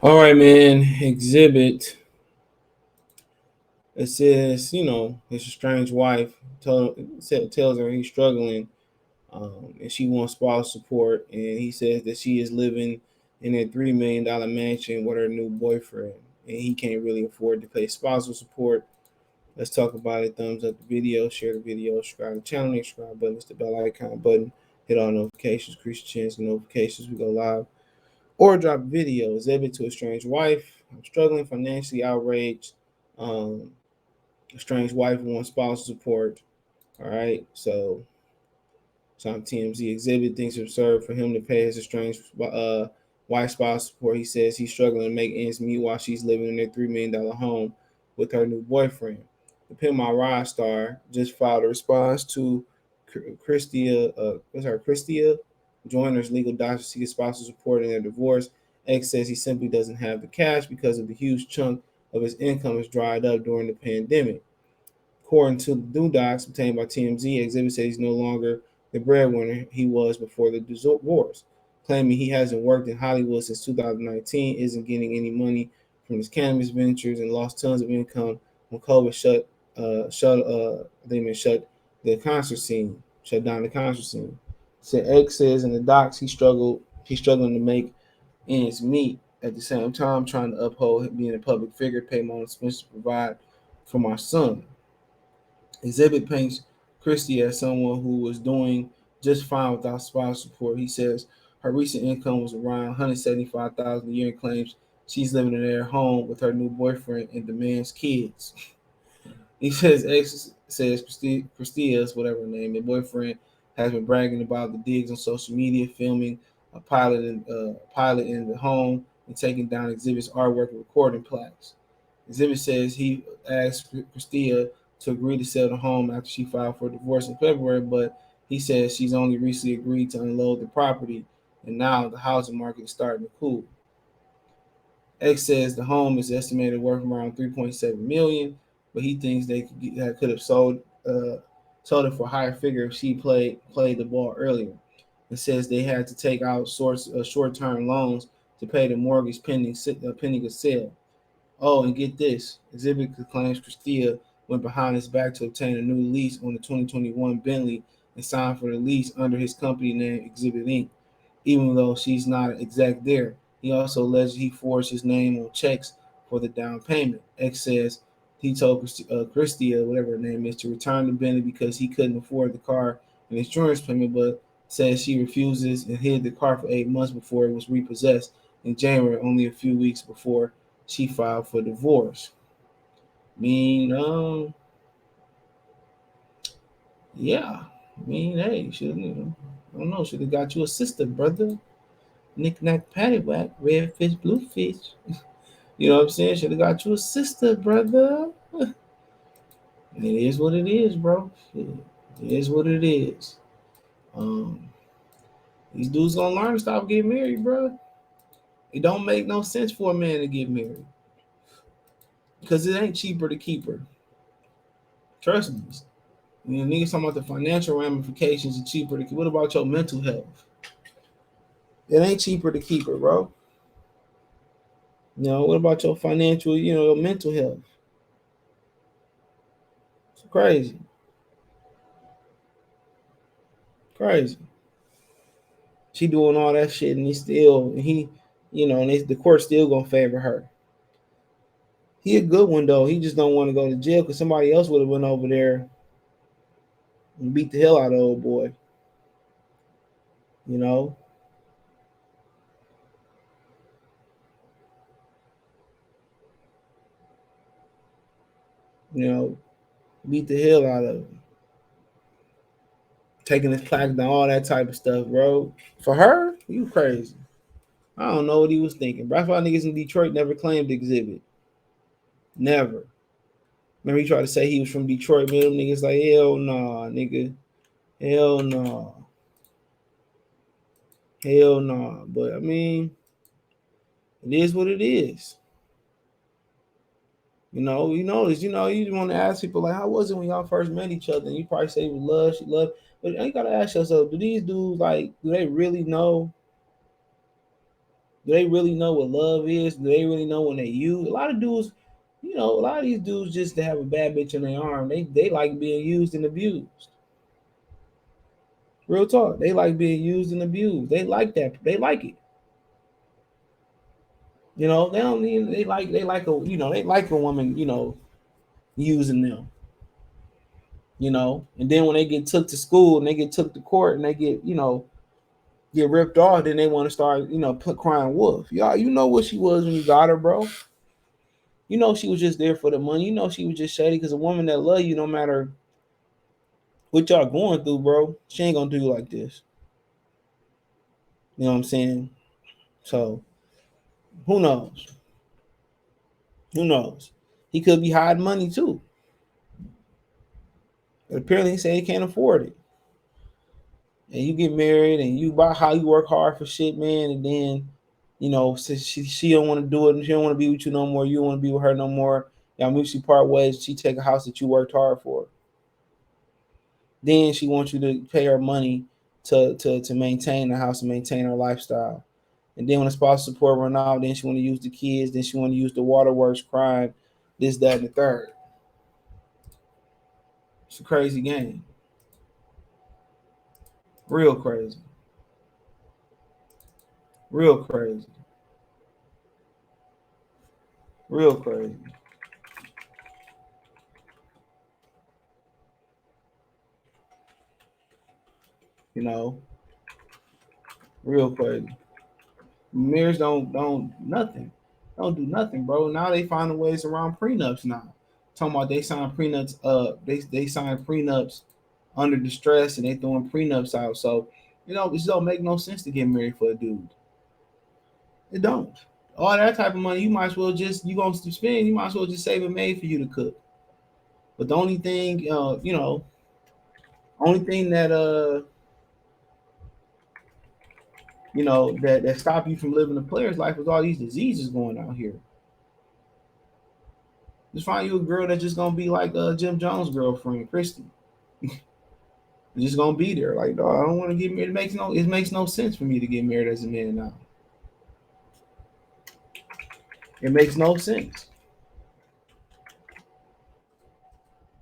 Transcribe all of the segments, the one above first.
All right, man. Xzibit. It says, his estranged wife tells her he's struggling, and she wants spousal support. And he says that she is living in a $3 million mansion with her new boyfriend, and he can't really afford to pay spousal support. Let's talk about it. Thumbs up the video, share the video, subscribe to the channel, subscribe button, it's the bell icon button, hit all notifications, increase the chance of notifications. We go live or drop a video. Exhibit to a strange wife. I'm struggling financially, outraged. Um, a strange wife wants spousal support. All right, so on TMZ. Exhibit thinks it's absurd for him to pay his estranged wife spousal support. He says he's struggling to make ends meet while she's living in their $3 million home with her new boyfriend. The Pin My Ride star just filed a response to Christia Joyner's legal doctor seeking spousal support in their divorce. X says he simply doesn't have the cash because of the huge chunk of his income is dried up during the pandemic. According to the new docs obtained by TMZ, Exhibit says he's no longer the breadwinner he was before the divorce, claiming he hasn't worked in Hollywood since 2019, isn't getting any money from his cannabis ventures, and lost tons of income when COVID shut the concert scene, shut down the concert scene. So X says in the docs he's struggling to make ends meet at the same time trying to uphold being a public figure, pay my own expenses, provide for my son. Exhibit paints Christie as someone who was doing just fine without spousal support. He says her recent income was around 175,000 a year and claims she's living in their home with her new boyfriend and demands kids. He says X says Christia's, whatever her name, their boyfriend has been bragging about the digs on social media, filming a pilot in the home and taking down Exhibit's artwork and recording plaques. Exhibit says he asked Christia to agree to sell the home after she filed for divorce in February, but he says she's only recently agreed to unload the property, and now the housing market is starting to cool. X says the home is estimated worth around 3.7 million, but he thinks could have sold it for a higher figure if she played the ball earlier. It says they had to take out short term loans to pay the mortgage pending a sale. Oh, and get this. Exhibit claims Christia went behind his back to obtain a new lease on the 2021 Bentley and signed for the lease under his company name Xzibit Inc., even though she's not exact there. He also alleged he forged his name on checks for the down payment. X says he told Christia, whatever her name is, to return the Bentley because he couldn't afford the car and insurance payment, but says she refuses and hid the car for 8 months before it was repossessed in January, only a few weeks before she filed for divorce. I mean, yeah. Hey, I don't know, should have got you a sister, brother. Knick knack paddywhack, red fish, blue fish. You know what I'm saying? Should have got you a sister, brother. It is what it is, bro. It is what it is. Um, these dudes gonna learn to stop getting married, bro. It don't make no sense for a man to get married because it ain't cheaper to keep her. Trust me. You know, niggas talking about the financial ramifications are cheaper to keep. What about your mental health? It ain't cheaper to keep her, bro. You know, what about your financial, your mental health? It's crazy. Crazy. She doing all that shit and the court still gonna favor her. He a good one though. He just don't want to go to jail because somebody else would have went over there and beat the hell out of old boy. You know, you know, beat the hell out of him, taking his plaque down, all that type of stuff, bro. For her, you crazy. I don't know what he was thinking. Bro, that's why niggas in Detroit never claimed Exhibit. Never. Remember he tried to say he was from Detroit, man. Them niggas like, hell nah, nigga. Hell nah. Hell nah. But I mean, it is what it is. You want to ask people like, how was it when y'all first met each other? And you probably say it was love, she loved. But you gotta ask yourself, do these dudes like, do they really know? Do they really know what love is? Do they really know when they use? A lot of dudes, a lot of these dudes just to have a bad bitch in their arm, they like being used and abused. Real talk. They like being used and abused. They like that. They like it. They don't need they like a woman, using them. And then when they get took to school and they get took to court and they get ripped off, then they want to start, put crying wolf. Y'all, you know what she was when you got her, bro. She was just there for the money. She was just shady because a woman that love you, no matter what y'all going through, bro, she ain't gonna do you like this. You know what I'm saying? So who knows? Who knows? He could be hiding money too. But apparently he said he can't afford it. And you get married and you buy how you work hard for shit, man, and then since she don't want to do it and she don't want to be with you no more, you don't want to be with her no more. Y'all mutually part ways. She take a house that you worked hard for. Then she wants you to pay her money to maintain the house and maintain her lifestyle. And then when the spouse support run out, then she want to use the kids. Then she want to use the waterworks, crime, this, that, and the third. It's a crazy game. Real crazy. Real crazy. Real crazy. You know, real crazy. Mirrors don't nothing. Don't do nothing, bro. Now they finding ways around prenups now. Talking about they sign prenups, they sign prenups under distress and they throwing prenups out. So, it just don't make no sense to get married for a dude. It don't. All that type of money, you might as well just you gonna spend. You might as well just save a maid for you to cook. But the only thing, only thing that that stop you from living a player's life is all these diseases going out here. Just find you a girl that's just gonna be like Jim Jones' girlfriend, Christy. Just gonna be there. Like, dog, I don't want to get married. It makes no sense for me to get married as a man now. It makes no sense.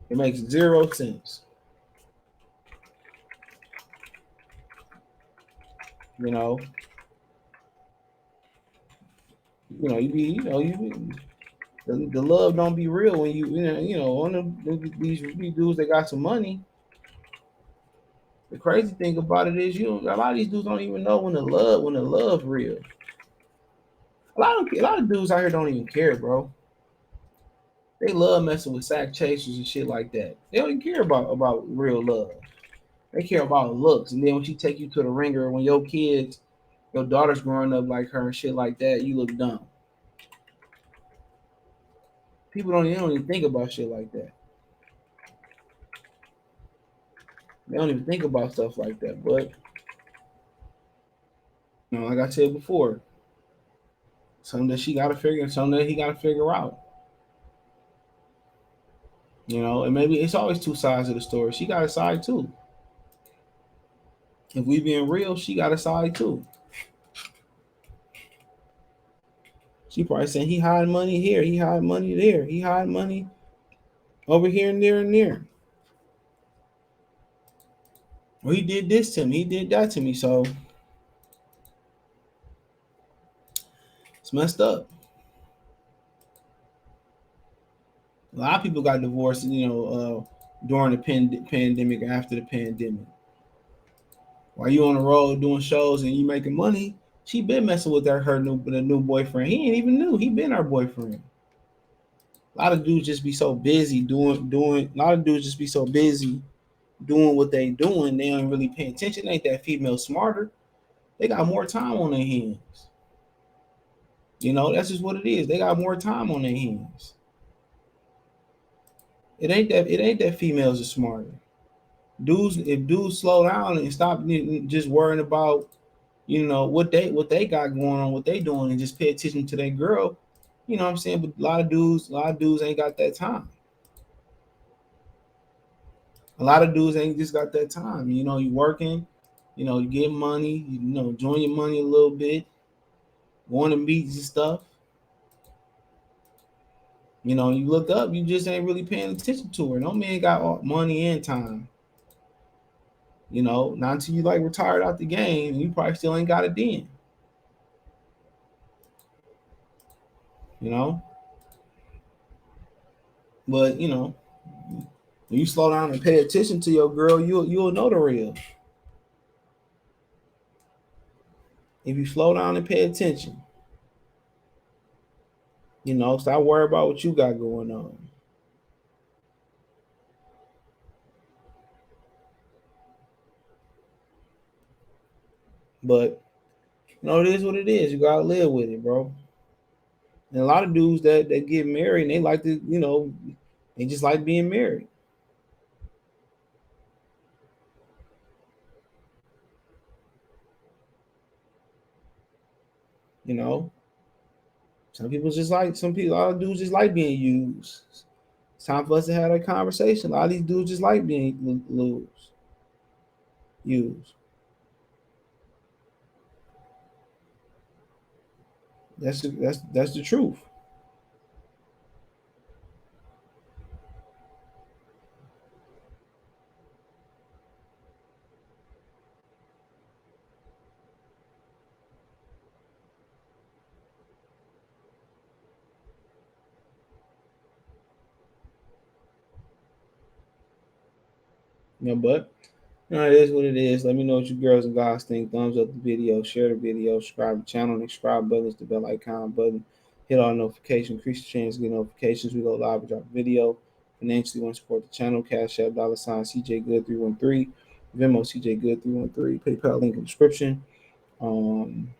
It makes zero sense. You know, the love don't be real when on these dudes that got some money. The crazy thing about it is a lot of these dudes don't even know when the love real. A lot of dudes out here don't even care, bro. They love messing with sack chasers and shit like that. They don't even care about real love. They care about looks. And then when she take you to the ringer, when your daughter's growing up like her and shit like that, you look dumb. People don't even think about shit like that. They don't even think about stuff like that. But like I said before, something that she gotta figure, something that he gotta figure out. And maybe it's always two sides of the story. She got a side too. If we being real, she got a side too. She probably saying he hide money here, he hide money there, he hide money over here and there and there. Well, he did this to me, he did that to me, so it's messed up. A lot of people got divorced, during the pandemic, after the pandemic. While you on the road doing shows and you making money, she been messing with the new boyfriend. He ain't even new. He been her boyfriend. A lot of dudes just be so busy doing. A lot of dudes just be so busy doing what they doing. They don't really pay attention. Ain't that female smarter? They got more time on their hands. That's just what it is. They got more time on their hands. It ain't that females are smarter. If dudes slow down and stop just worrying about what they got going on, what they doing, and just pay attention to their girl. You know what I'm saying? But a lot of dudes ain't got that time. A lot of dudes ain't just got that time. You working, you getting money, enjoying your money a little bit, going to meets and stuff. You know, you look up, you just ain't really paying attention to her. No man got all money and time. You know, not until you like retired out the game, you probably still ain't got it then. You know, but you know, when you slow down and pay attention to your girl, you'll know the real. If you slow down and pay attention, you know, stop worrying about what you got going on. But you know, it is what it is. You gotta live with it, bro. And a lot of dudes that get married and they like to, you know, they just like being married. You know, some people, a lot of dudes just like being used. It's time for us to have that conversation. A lot of these dudes just like being used. That's the truth. You know, but you know, it is what it is. Let me know what you girls and guys think. Thumbs up the video, share the video, subscribe to the channel, and subscribe button is the bell icon button. Hit all notifications, increase the chance to get notifications. We go live, we drop a video. Financially want to support the channel, Cash App, $ CJ Good 313, Venmo CJ Good 313, PayPal link in the description. Um,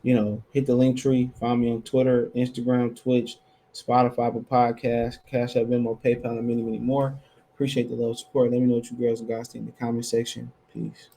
you know, hit the link tree. Find me on Twitter, Instagram, Twitch, Spotify, Apple Podcast, Cash App, Venmo, PayPal, and many, many more. Appreciate the love support. Let me know what you girls and guys think in the comment section. Peace.